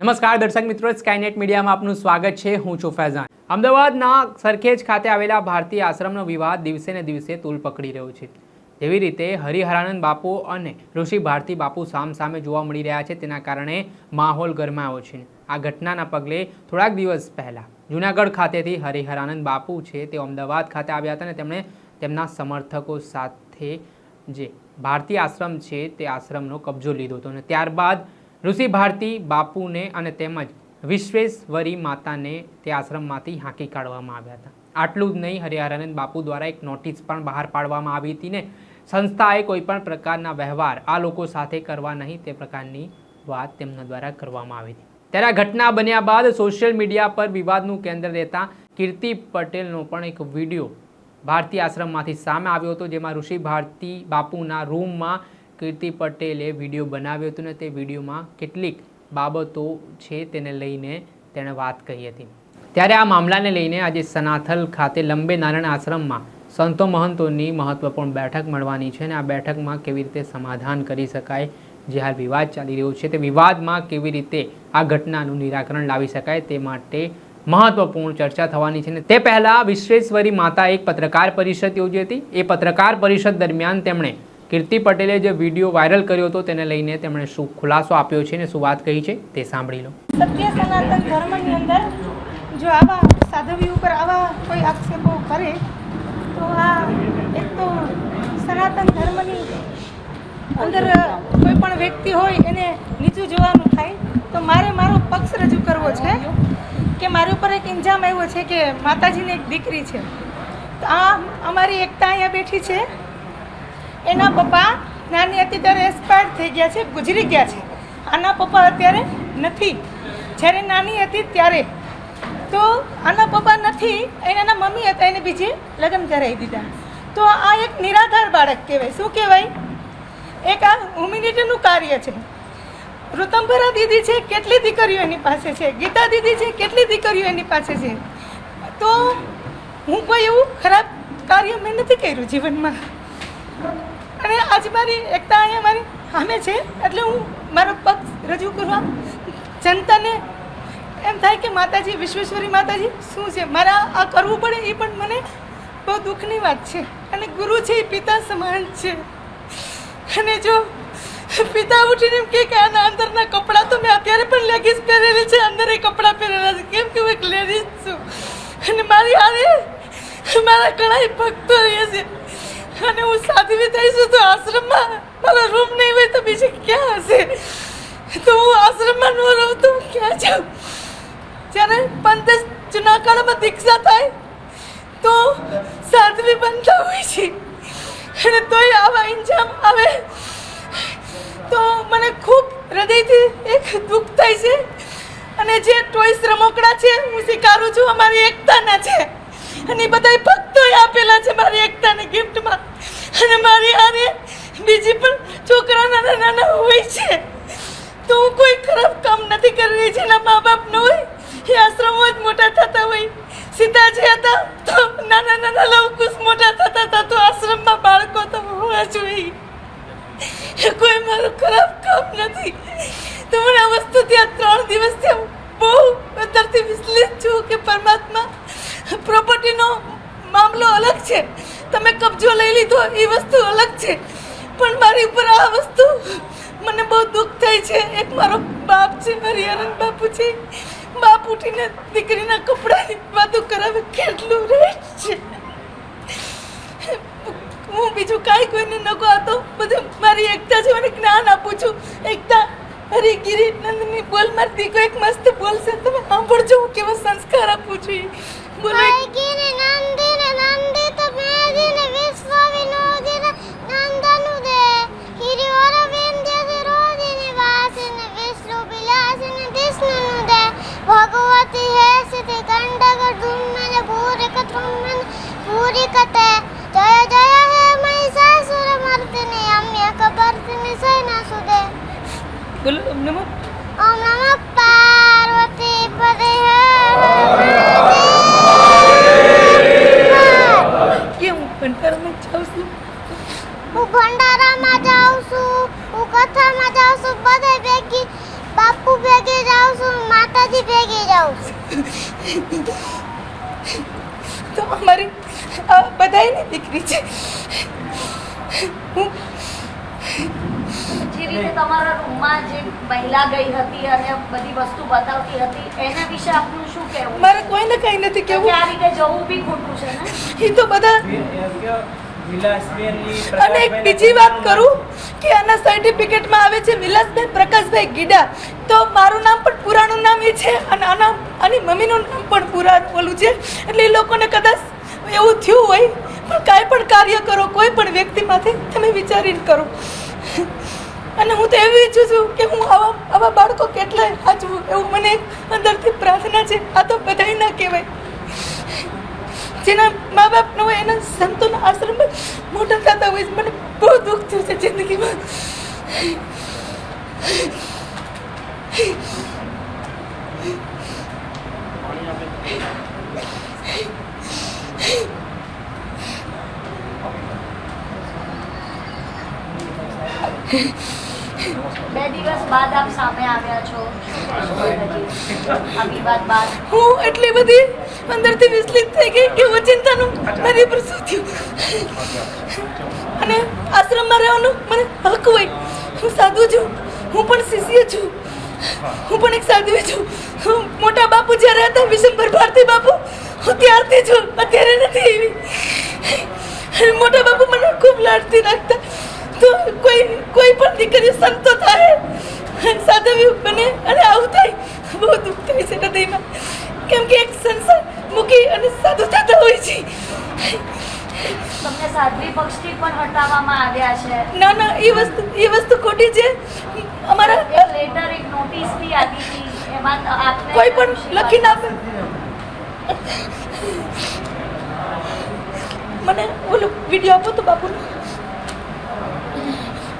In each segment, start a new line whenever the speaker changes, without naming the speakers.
નમસ્કાર દર્શક મિત્રો, સ્કાયનેટ મીડિયામાં આપનું સ્વાગત છે. હું છું ફૈઝાન. અમદાવાદના સરખેજ ખાતે આવેલા ભારતીય આશ્રમનો વિવાદ દિવસે ને દિવસે તૂલ પકડી રહ્યો છે. જેવી રીતે હરિહરાનંદ બાપુ અને ઋષિ ભારતી બાપુ સામસામે જોવા મળી રહ્યા છે, તેના કારણે માહોલ ગરમાયો છે. આ ઘટનાના પગલે થોડાક દિવસ પહેલા જૂનાગઢ ખાતેથી હરિહરાનંદ બાપુ છે તે અમદાવાદ ખાતે આવ્યા હતા અને તેમણે તેમના સમર્થકો સાથે જે ભારતીય આશ્રમ છે તે આશ્રમનો કબજો લીધો હતો અને ત્યારબાદ ઋષિ ભારતી બાપુને અને તેમજ વિશ્વેશ્વરી માતાને તે આશ્રમમાંથી હાંકી કાઢવામાં આવ્યા હતા. આટલું જ નહીં, હરિહરાનંદ બાપુ દ્વારા એક નોટિસ પણ બહાર પાડવામાં આવી હતી ને સંસ્થાએ કોઈ પણ પ્રકારના વ્યવહાર આ લોકો સાથે કરવા નહીં તે પ્રકારની વાત તેમના દ્વારા કરવામાં આવી હતી. ત્યારે આ ઘટના બન્યા બાદ સોશિયલ મીડિયા પર વિવાદનું કેન્દ્ર રહેતા કીર્તિ પટેલનો પણ એક વિડીયો ભારતીય આશ્રમમાંથી સામે આવ્યો હતો, જેમાં ઋષિ ભારતી બાપુના રૂમમાં કીર્તિ પટેલે વિડીયો બનાવ્યો હતો અને તે વિડીયોમાં કેટલીક બાબતો છે તેને લઈને તેણે વાત કહી હતી. ત્યારે આ મામલાને લઈને આજે સનાથલ ખાતે લંબે નારાયણ આશ્રમમાં સંતો મહંતોની મહત્વપૂર્ણ બેઠક મળવાની છે અને આ બેઠકમાં કેવી રીતે સમાધાન કરી શકાય, જે હાલ વિવાદ ચાલી રહ્યો છે તે વિવાદમાં કેવી રીતે આ ઘટનાનું નિરાકરણ લાવી શકાય તે માટે મહત્વપૂર્ણ ચર્ચા થવાની છે. તે પહેલાં વિશ્વેશ્વરી માતા એક પત્રકાર પરિષદ યોજી હતી. એ પત્રકાર પરિષદ દરમિયાન તેમણે કીર્તિ પટેલે જે વિડીયો વાયરલ કર્યો હતો તેને લઈને તેમણે શું ખુલાસો આપ્યો છે અને શું વાત કહી છે તે સાંભળી લો.
સત્ય સનાતન ધર્મની અંદર જો આવા સાધવી ઉપર આવા કોઈ આક્ષેપો કરે તો આ એક તો સનાતન ધર્મની અંદર કોઈ પણ વ્યક્તિ હોય એને નીચું જોવાનું થાય. તો મારે મારો પક્ષ રજૂ કરવો છે કે મારી ઉપર એક ઇલ્ઝામ આવ્યો છે કે માતાજીની એક દીકરી છે. તો આ અમારી એકતા અહીંયા બેઠી છે, એના પપ્પા નાની હતી ત્યારે એક્સપાયર થઈ ગયા છે, ગુજરી ગયા છે. આના પપ્પા અત્યારે નથી. જ્યારે નાની હતી ત્યારે તો આના પપ્પા નથી, એના મમ્મી હતા, એને બીજે લગ્ન કરાવી દીધા. તો આ એક નિરાધાર બાળક કહેવાય. શું કહેવાય? એક આ હ્યુમિનિટીનું કાર્ય છે. ઋતંભરા દીદી છે, કેટલી દીકરીઓ એની પાસે છે. ગીતા દીદી છે, કેટલી દીકરીઓ એની પાસે છે. તો હું કોઈ એવું ખરાબ કાર્ય મેં નથી કર્યું જીવનમાં. અને આજ મારી એકતા અહીંયા મારી સામે છે એટલે હું મારો પક્ષ રજૂ કરવા જનતાને એમ થાય કે માતાજી વિશ્વેશ્વરી માતાજી શું છે, મારા આ કરવું પડે એ પણ મને બહુ દુઃખની વાત છે. અને ગુરુ છે એ પિતા સમાન છે. અને જો પિતા ઉઠીને એમ કે આના અંદરના કપડાં તો મેં અત્યારે પણ લેગીસ પહેરેલી છે, અંદર એ કપડાં પહેરેલા છે, કેમ કે હું એક લેડીઝ છું અને મારી હારે મારા ઘણા ભક્તો રહે છે. અને હું સાધવી થઈશું તો આશ્રમમાં મારા રૂમ નહીં હોય તો બીજે ક્યાં હશે? તો હું આશ્રમમાં ન રહું તો હું ક્યાં જાઉં? જ્યારે પંતે જૂનાગઢમાં દીક્ષા થાય તો સાધવી બનતા હોય છે અને તોય આવા ઇન્જામ આવે તો મને ખૂબ હૃદયથી એક દુઃખ થાય છે. અને જે ટોયસ રમકડા છે હું સ્વીકારું છું, અમારી એકતાના છે અને બધા ભક્તોએ આપેલા છે મારી એકતાને ગિફ્ટમાં. અને મારી હારે બીજી પણ છોકરા નાના નાના હોય છે. તો હું કોઈ ખરાબ કામ નથી કરી રહી. જેના મા બાપ ન હોય એ આશ્રમો જ મોટા થતા હોય. સીતાજી હતા તો નાના નાના લવકુશ મોટા થતા હતા, તો આશ્રમમાં બાળકો તો હોવા જોઈએ. કોઈ મારું ખરાબ કામ નથી. તો મને આ વસ્તુ ત્યાં 3 દિવસથી બહુ અંદરથી વિચલિત છું કે પરમાત્મા, પ્રોપર્ટીનો મામલો અલગ છે, તમે કબજો લઈ લીધો એ વસ્તુ અલગ છે, પણ મારી ઉપર આ વસ્તુ મને બહુ દુઃખ થાય છે. એક મારો બાપ છે, હરિહરાનંદ બાપુ છે, બાપ ઉઠીને દીકરીના કપડાની વાતો કરાવે, કેટલું રેટ છે. હું બીજું કાંઈ કોઈને ન કહો, બધું મારી એકતા છે, મને જ્ઞાન આપું છું. એકતા હરિગીરી નંદની બોલ મારી દીકો એક મસ્ત બોલશે, તમે સાંભળજો હું કેવો સંસ્કાર આપું છું. બોલો
भगवती है सिद्धि कंडगर धूमन भूरि कथुमन भूरि कते जय जय हे महिषासुर मर्दिनी अम्य कबर्दिनी सैना सुदे.
બોલો ઓમ નમઃ
पार्वती पदे
કેવું ભંડારામાં જાઉં છું,
હું ભંડારામાં જાઉં છું, હું કથામાં જાઉં છું, બધે ભેગી બાપુ ભેગી જાઉં છું,
તો અમારી આ બધાયની દીકરી છે. હું
જે રીતે તમારા રૂમમાં જે મહિલા ગઈ હતી અને બધી વસ્તુ બતાવતી હતી એના વિશે આપનું શું કહેવું?
મારે કોઈને કંઈ નથી
કે
કહેવું.
આ રીતે જવું બી ખોટું છે ને.
એ તો બધા. અને એક બીજી વાત કરું કે આના સર્ટિફિકેટમાં આવે છે વિલાસબેન પ્રકાશભાઈ ગીડા, તો મારું નામ પણ પુરાણું નામ એ છે અને આની મમ્મીનું નામ પણ પુરાણ ઓલું છે. એટલે એ લોકોને કદાચ એવું થયું હોય, પણ કાંઈ પણ કાર્ય કરો કોઈ પણ વ્યક્તિમાંથી તમે વિચારીને કરો. અને હું તો એવું ઈચ્છું છું કે હું આવા બાળકો કેટલાય સાચવું, એવું મને અંદરથી પ્રાર્થના છે. આ તો બધાય ના કહેવાય. જેના મા બાપ ન હોય એના સંતોના આશ્રમમાં મોટા થતા હોય. મને બહુ દુઃખ થયું છે જિંદગીમાં.
બે દિવસ બાદ આપ સામે આવ્યા છો, આ વિવાદ બાદ
હું એટલી બધી અંદરથી વિચલિત થઈ ગઈ કે હું ચિંતાનું મારી પર શું થયું. અને આશ્રમમાં રહેવાનું મને હક હોય. હું સાધુ છું, હું પણ શિષ્ય છું, હું પણ એક સાધ્વી છું. મોટા બાપુ જ્યારે હતા વિશંભર ભારતી બાપુ, હું ત્યારથી છું, અત્યારે નથી એવી. મોટા બાપુ મને ખૂબ લાડથી રાખતા. તો કોઈ પણ દીકરી સંતો થાય, સાધવી બને અને આવું થાય, બહુ દુઃખ થાય છે હૃદયમાં. કેમ કે એક સંસાર મૂકી અને સાધુ થતા હોય છે.
તમને સાધ્વી પક્ષથી પણ હટાવવામાં આવ્યા છે.
ના, એ વસ્તુ ખોટી છે. અમારા
એક લેટર, એક નોટિસ બી આવી હતી, એમાં આપને
કોઈ પણ લખીને આપે. મને ઓલું વિડીયો આપો તો બાપુનો.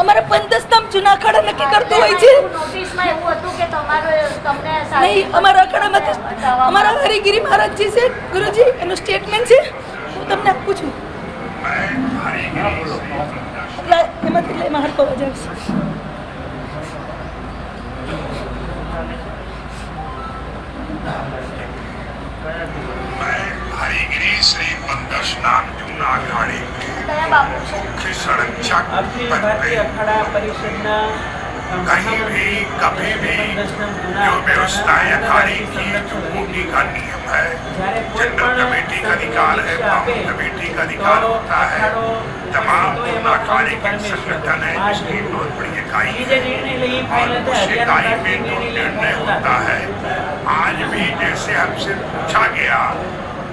અમારા પંચસ્તંભ જૂના અખાડા નક્કી કરતો હોય છે.
નોટિસમાં એવું હતું કે તમને
નહીં, અમારા અખાડામાંથી અમારા હરિગીરી મહારાજજી છે ગુરુજી, એનું સ્ટેટમેન્ટ છે, હું તમને આપું છું. એમાંથી લઈ માર પર જઈશ.
हरिगिरी श्री पंदशनाथ जूना अखाड़े
કયા बापू છે?
मुख्य सड़क चक पद पे कहीं भी कभी भी जो व्यवस्थाएं अखाड़े की जो कमेटी का नियम है, जनरल कमेटी का अधिकार है, बाबू कमेटी का अधिकार होता है, तमाम जूना अखाड़े के संगठन है जिसकी बहुत बड़ी इकाई है और उस इकाई में जो निर्णय होता है, आज भी जैसे हमसे पूछा गया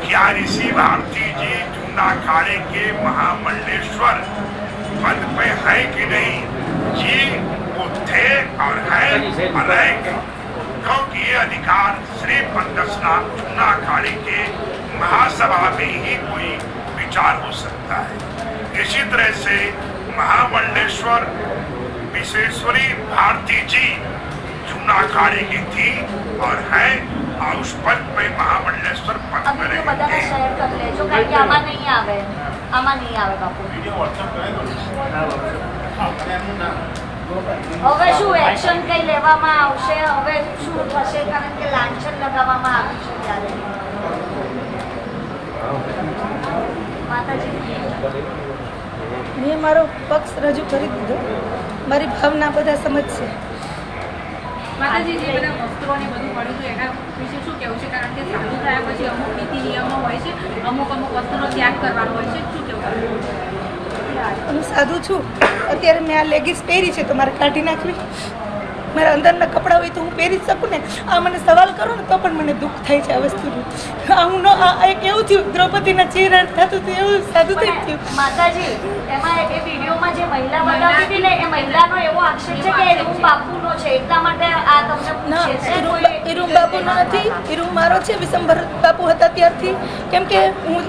क्या ऋषि भारती जी जूना अखाड़े के महामंडलेश्वर पद पे है कि नहीं, जी वो थे और है और रहेंगे, क्योंकि ये अधिकार श्री पंदसनाथ जूना अखाड़े के महासभा में ही कोई विचार हो सकता है. इसी तरह से महामंडलेश्वर विश्वेश्वरी भारती जी जूना अखाड़े की थी और है और उस पद पे महामंडलेश्वर पद
અભી
पे
તો બધાને
रहेंगे.
શેર કરી લેજો કારણ કે આમાં નહીં આવે બાપુ. હવે શું એક્શન કઈ લેવામાં આવશે? હવે શું થશે? કારણ કે લાંછન લગાવવામાં આવ્યું છે ત્યારે. માતાજી
મેં મારો પક્ષ રજૂ કરી દીધો. મારી ભાવના બધા સમજશે.
માતાજી જે બધા વસ્ત્રો ને બધું પડ્યું હતું એના વિશે શું કહેવું છે? કારણ કે સાધુ થયા પછી અમુક નીતિ નિયમો હોય છે, અમુક વસ્તુનો ત્યાગ કરવાનો હોય છે, શું કહેવું?
હું સાધુ છું. અત્યારે મેં આ લેગીસ પહેરી છે તો મારે કાઢી નાખવી. મારા અંદરના કપડાં હોય તો હું પહેરી જ શકું ને. આ મને સવાલ કરો ને તો પણ મને દુઃખ થાય છે આ વસ્તુનું. હું એક એવું થયું દ્રૌપદીના ચહેરા થતું હતું એવું સાધુ થઈ થયું.
માતાજી એમાં એ વિડીયોમાં જે મહિલા બતાવી હતી ને એ મહિલાનો એવો આક્ષેપ છે કે એ રૂમ બાપુનો છે, એટલા માટે આ તમને
ના,
પૂછે છે.
એ રૂમ બાપુનો નથી, એ રૂમ મારો છે. વિશંભર બાપુ હતા ત્યારથી. કેમ કે હું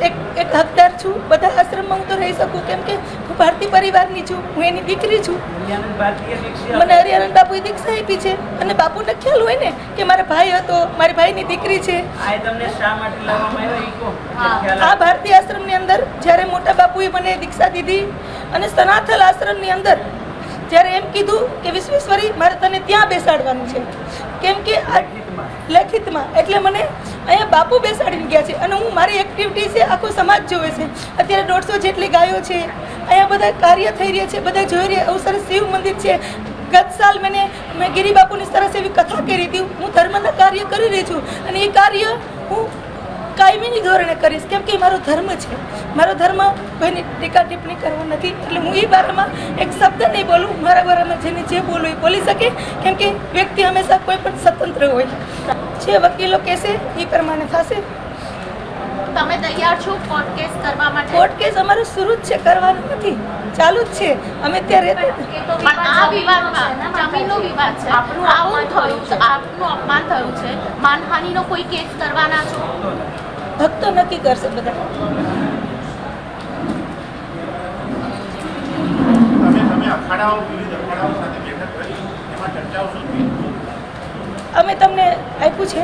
એક હકદાર છું બધા આશ્રમમાં. હું તો રહી શકું કેમ કે હું ભારતીય પરિવારની છું, હું એની દીકરી છું. મને હરિયાનંદ બાપુએ દીક્ષા આપી છે અને બાપુને ખ્યાલ હોય ને કે મારા ભાઈ હતો, મારી ભાઈની દીકરી છે. આ ભારતીય આશ્રમની અંદર જ્યારે મોટા બાપુએ મને દીક્ષા દીધી અને સનાથલ આશ્રમની અંદર જ્યારે એમ કીધું કે વિશ્વેશ્વરી મારે તને ત્યાં બેસાડવાનું છે કેમ કે લેખિતમાં એટલે મને અહીંયા બાપુ બેસાડીને ગયા છે અને હું મારી એક્ટિવિટી છે આખો સમાજ જોવે છે. અત્યારે 150 જેટલી ગાયો છે, અહીંયા બધા કાર્ય થઈ રહ્યા છે, બધા જોઈ રહ્યા. એવું સરસ શિવ મંદિર છે. ગત સાલ મેં ગિરી બાપુની સરસ એવી કથા કરી હતી. હું ધર્મના કાર્ય કરી રહી છું અને એ કાર્ય હું કાયમીની ધોરણે કરીશ, કેમ કે મારો ધર્મ છે. મારો ધર્મ કોઈની ટીકા ટિપ્પણી કરવા નથી. એટલે હું એ બારામાં એક શબ્દ નહીં બોલું. મારા બારામાં જેને જે બોલવું એ બોલી શકે, કેમ કે વ્યક્તિ હંમેશા કોઈ પણ સ્વતંત્ર હોય. જે વકીલો કહેશે એ પ્રમાણે થશે.
તમે તૈયાર છો કોર્ટ કેસ કરવા માટે?
કોર્ટ કેસ અમારું શરૂ જ છે, કરવાનું નથી, ચાલુ જ છે. અમે ત્યાં રહેતા
પણ આ વિવાદમાં જમીનનો વિવાદ છે, આવું થયું છે, આપનું અપમાન થયું છે, માનહાનિનો કોઈ કેસ કરવાના છો?
ભક્તો નક્કી કરશે બધા.
તમે અખાડાઓ વિવિધ અખાડાઓ સાથે બેઠક કરી, એમાં ચર્ચાઓ શું થઈ?
અમે તમને આપ્યું છે.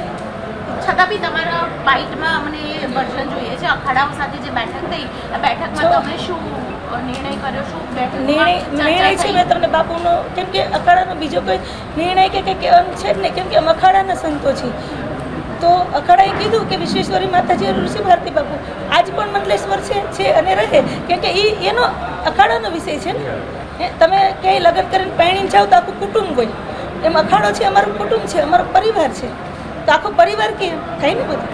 છતાં બી તમારા બાઇટમાં અમને વર્ઝન જોઈએ છે. અખાડાઓ સાથે જે બેઠક થઈ, આ બેઠકમાં તમે શું નિર્ણય કર્યો? શું
નિર્ણય છે મેં તમને બાપુનો, કેમ કે અખાડાનો બીજો કોઈ નિર્ણય કે કંઈ કહેવાનું છે જ નહીં, કેમ કે અમે અખાડાના સંતો છીએ. તો અખાડાએ કીધું કે વિશ્વેશ્વરી માતાજી ઋષિ ભારતી બાપુ આજ પણ મંડલેશ્વર છે અને રહે, કેમ કે એનો અખાડાનો વિષય છે ને. તમે ક્યાંય લગ્ન કરીને પરણીને જાઓ તો આખું કુટુંબ હોય, એમ અખાડો છે અમારું કુટુંબ છે, અમારો પરિવાર છે. તો આખો પરિવાર કે થાય ને બધું.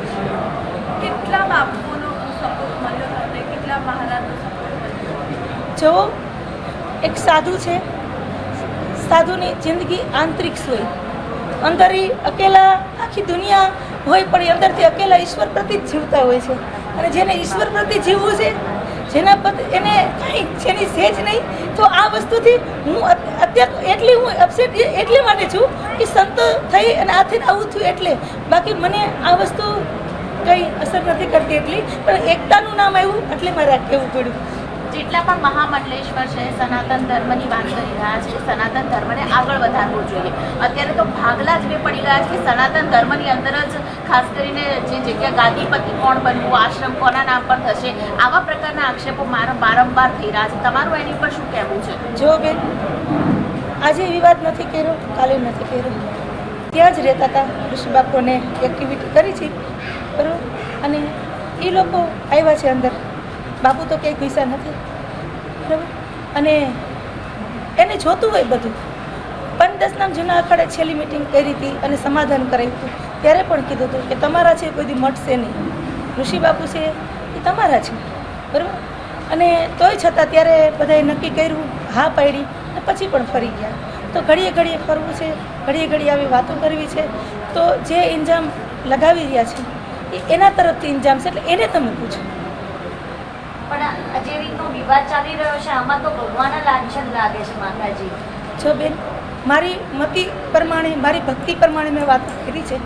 કેટલા બાપુનો સપોર્ટ મળ્યો હતો, કેટલા મહારાજનો સપોર્ટ મળ્યો?
જો એક સાધુ છે, સાધુની જિંદગી આંતરિક હોય. અંદર એ અકેલા આખી દુનિયા હોય, પણ એ અંદરથી અકેલા ઈશ્વર પ્રતિ જ જીવતા હોય છે. અને જેને ઈશ્વર પ્રતિ જીવવું છે, જેના પર એને કાંઈ જેની સેજ નહીં, તો આ વસ્તુથી હું અત્યારે એટલી હું અપસેટ એટલે માટે છું કે સંતો થઈ અને આથી આવું થયું એટલે. બાકી મને આ વસ્તુ કંઈ અસર નથી કરતી એટલી, પણ એકતાનું નામ આવ્યું એટલે મારે કહેવું પડ્યું.
જેટલા પણ મહામંડલેશ્વર છે સનાતન ધર્મની વાત કરી રહ્યા છે, સનાતન ધર્મને આગળ વધારવો જોઈએ. અત્યારે તો ભાગલા જ બે પડી ગયા છે કે સનાતન ધર્મની અંદર જ ખાસ કરીને જે જગ્યા ગાદીપતિ કોણ બનવું, આશ્રમ કોના નામ પર થશે, આવા પ્રકારના આક્ષેપો વારંવાર થઈ રહ્યા છે. તમારું એની પર શું કહેવું છે?
જો બેન, આજે વિવાદ નથી કર્યો, કાલે નથી કર્યો. ત્યાં જ રહેતા હતા, ઋષિ બાપુને એક્ટિવિટી કરી છે બરાબર, અને એ લોકો આવ્યા છે અંદર. બાપુ તો ક્યાંય પૈસા નથી બરાબર, અને એને જોતું હોય બધું. 5-10 જૂના અખાડે છેલ્લી મિટિંગ કરી હતી અને સમાધાન કરાવ્યું હતું. ત્યારે પણ કીધું હતું કે તમારા છે કોઈ દી મટશે નહીં, ઋષિ બાપુ છે એ તમારા છે બરાબર. અને તોય છતાં ત્યારે બધાએ નક્કી કર્યું, હા પાડી, અને પછી પણ ફરી ગયા. તો ઘડીએ ઘડીએ ફરવું છે, ઘડીએ ઘડીએ આવી વાતો કરવી છે. તો જે ઇન્જામ લગાવી રહ્યા છે એ એના તરફથી ઇન્જામ છે, એટલે એને તમે પૂછો.
પણ જે રીતનો વિવાદ ચાલી રહ્યો છે, આમાં તો ભગવાનના લાંછન લાગે છે માતાજી.
જો બેન, મારી મતિ પ્રમાણે, મારી ભક્તિ પ્રમાણે મેં વાત કરી છે.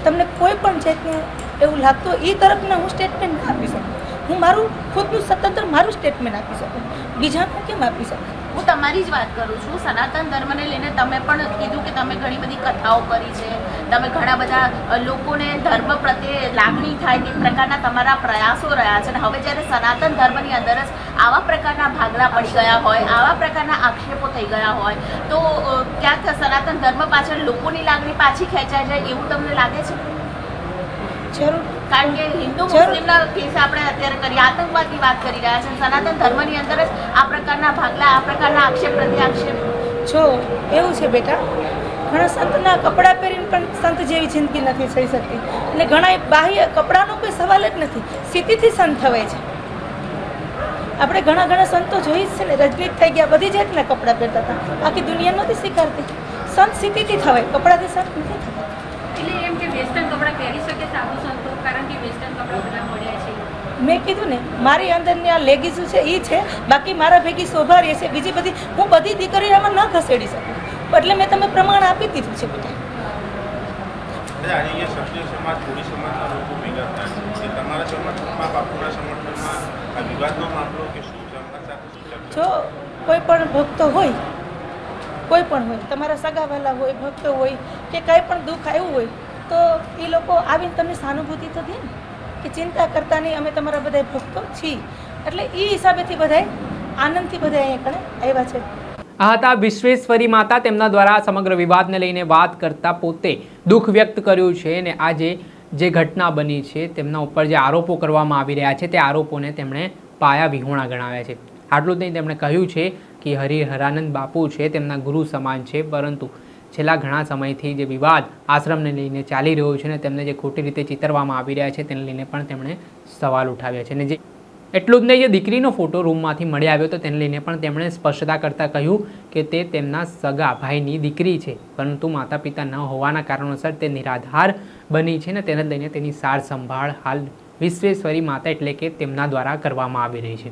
તમને કોઈ પણ જાતનું એવું લાગતું હોય એ તરફના હું સ્ટેટમેન્ટ ના આપી શકું. હું મારું ખુદનું સ્વતંત્ર મારું સ્ટેટમેન્ટ આપી શકું, બીજાનું કેમ આપી શકું?
હું તમારી જ વાત કરું છું. સનાતન ધર્મને લઈને તમે પણ કીધું કે તમે ઘણી બધી કથાઓ કરી છે, તમે ઘણા બધા લોકોને ધર્મ પ્રત્યે લાગણી થાય તે પ્રકારના તમારા પ્રયાસો રહ્યા છે. અને હવે જ્યારે સનાતન ધર્મની અંદર જ આવા પ્રકારના ભાગલા પડી ગયા હોય, આવા પ્રકારના આક્ષેપો થઈ ગયા હોય, તો ક્યાંક સનાતન ધર્મ પાછળ લોકોની લાગણી પાછી ખેંચાઈ જાય એવું તમને લાગે છે?
જરૂર.
કારણ કે હિન્દુ મુસ્લિમના કેસ આપણે અત્યારે કરી, આતંકવાદની વાત કરી રહ્યા છે, સનાતન ધર્મની અંદર જ આ પ્રકારના ભાગલા, આ પ્રકારના આક્ષેપ પ્રત્યાક્ષેપ.
જો એવું છે બેટા, ઘણા સંતના કપડાં પહેરીને પણ સંત જેવી જિંદગી નથી થઈ શકતી. અને ઘણા બાહ્ય કપડાનો કોઈ સવાલ જ નથી, સ્થિતિથી સંત થવાય છે. આપણે ઘણા સંતો જોઈ જ છે ને, રજનીત થઈ ગયા, બધી જાતના કપડાં પહેરતા હતા. આખી દુનિયા નથી સ્વીકારતી. સંત સ્થિતિથી થવાય, કપડાથી સંત નથી થવાય.
એટલે એમ કે વેસ્ટર્ન કપડાં પહેરી શકે સાધુ સંતો, કારણ કે વેસ્ટર્ન કપડાં બધા મળ્યા છે.
મેં કીધું ને, મારી અંદરની આ લેગીસો છે એ છે, બાકી મારા ભેગી શોભા રહે છે. બીજી બધી હું બધી દીકરીઓ આમાં ન ખસેડી શકું, એટલે મેં તમે પ્રમાણ આપી દીધું છે બેટા.
આજે ક્ષત્રિય સમાજ, કોળી સમાજના લોકો ભેગા થયા કે તમારા સમર્થનમાં, બાપુના સમર્થનમાં આ વિવાદનો મામલો કે શું છે?
જો કોઈ પણ ભક્તો હોય, કોઈ પણ હોય, તમારા સગાવાલા હોય, ભક્તો હોય, કે કાંઈ પણ દુઃખ આવ્યું હોય, તો એ લોકો આવીને તમને સહાનુભૂતિ તો દે ને, કે ચિંતા કરતા નહીં, અમે તમારા બધા ભક્તો છીએ. એટલે એ હિસાબેથી બધાય આનંદથી બધા અહીંયા કણે આવ્યા છે.
આ હતા વિશ્વેશ્વરી માતા. તેમના દ્વારા સમગ્ર વિવાદને લઈને વાત કરતા પોતે દુઃખ વ્યક્ત કર્યું છે અને આજે જે ઘટના બની છે તેમના ઉપર જે આરોપો કરવામાં આવી રહ્યા છે તે આરોપોને તેમણે પાયા વિહોણા ગણાવ્યા છે. આટલું જ નહીં, તેમણે કહ્યું છે કે હરિહરાનંદ બાપુ છે તેમના ગુરુ સમાન છે, પરંતુ છેલ્લા ઘણા સમયથી જે વિવાદ આશ્રમને લઈને ચાલી રહ્યો છે અને તેમને જે ખોટી રીતે ચિતરવામાં આવી રહ્યા છે તેને લઈને પણ તેમણે સવાલ ઉઠાવ્યા છે. અને જે એટલું જ નહીં, જે દીકરીનો ફોટો રૂમમાંથી મળી આવ્યો તો તેને લઈને પણ તેમણે સ્પષ્ટતા કરતાં કહ્યું કે તે તેમના સગા ભાઈની દીકરી છે, પરંતુ માતા પિતા ન હોવાના કારણોસર તે નિરાધાર બની છે અને તેને લઈને તેની સાર સંભાળ હાલ વિશ્વેશ્વરી માતા એટલે કે તેમના દ્વારા કરવામાં આવી રહી છે.